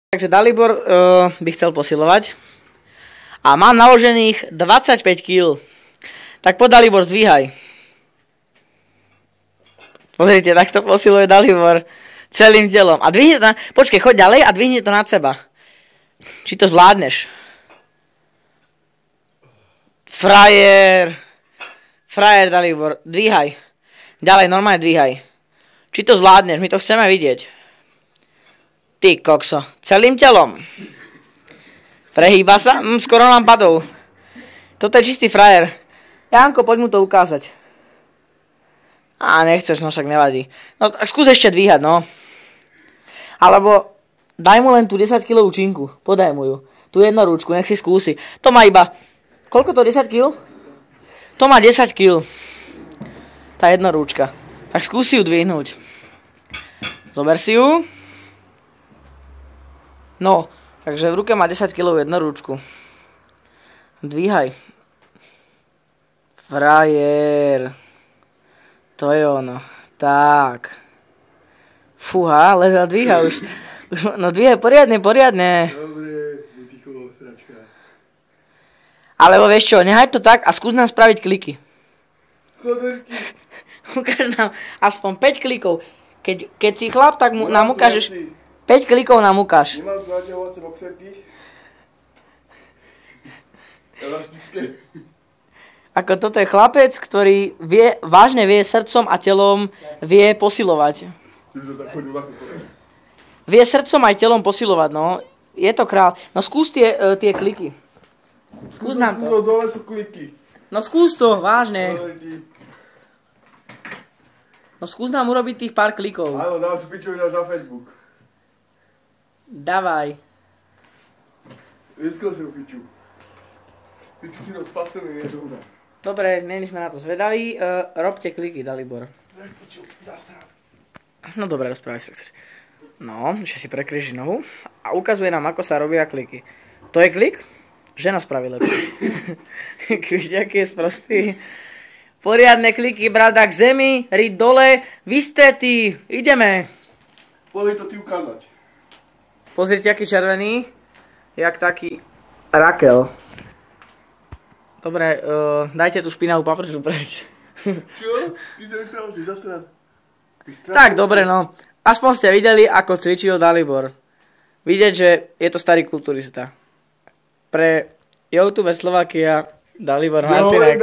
Takže Dalibor by chcel posilovať a mám naložených 25 kg. Tak poď Dalibor, zdvíhaj. Pozrite, takto posiluje Dalibor celým telom. A dvihni to počkej, choď ďalej a dvihni to nad seba. Či to zvládneš? Frajer Dalibor, dvíhaj. Ďalej, normálne dvíhaj. Či to zvládneš, my to chceme vidieť. Ty kokso, celým telom. Prehýba sa? Skoro nám padol. Toto je čistý frajer. Janko, poď mu to ukázať. Nechceš, no však nevadí. No tak skús ešte dvíhať, no. Alebo daj mu len tú 10 kg činku. Podaj mu ju. Tú jednorúčku, nech si skúsi. To má iba... Koľko to, 10 kg? To má 10 kg. Tá jednorúčka. Tak skúsi ju dvihnúť. Zober si ju. No, takže v ruke má 10 kg jednorúčku. Dvíhaj. Frajer. To je ono. Tak. Fúha, ale dvíha už. No dvíhaj poriadne. Dobre, ticho, sračka. Alebo vieš čo, nehaj to tak a skús nám spraviť kliky. Choderky. Ukáž nám aspoň 5 klikov. Keď si chlap, tak nám ukážeš... 5 klikov nám ukáž. Nemám tu naťahovacie boxerky. Elastické. Ako toto je chlapec, ktorý vážne vie srdcom a telom vie posilovať. Vie srdcom aj telom posilovať, no. Je to král. No skús tie kliky. Skús nám to. Dole sú kliky. No skús to, vážne. No skús nám urobiť tých pár klikov. Áno, dám si pičovi na Facebook. Davaj. Vyskúšam piču. Piču si nám spasený, je dobré. Dobre, není sme na to zvedaví. Robte kliky, Dalibor. Tak piču, zastrám. No dobre, rozprávaj sa chceš. No, že si prekryží nohu a ukazuje nám, ako sa robia kliky. To je klik? Žena spraví lepšie. Vidíte, aký je sprostý. Poriadne kliky, brada k zemi, riť dole, vystretý, ideme. Poďme to ty ukázať. Pozrite, aký červený, jak taký Rakel. Dobre, dajte tú špinavú paprču preč. Čo? Ty sa vychrávaš, zastrán. Tak, dobre, no. Aspoň ste videli, ako cvičil Dalibor. Vidieť, že je to starý kulturista. Pre YouTube Slovakia Dalibor Martinek.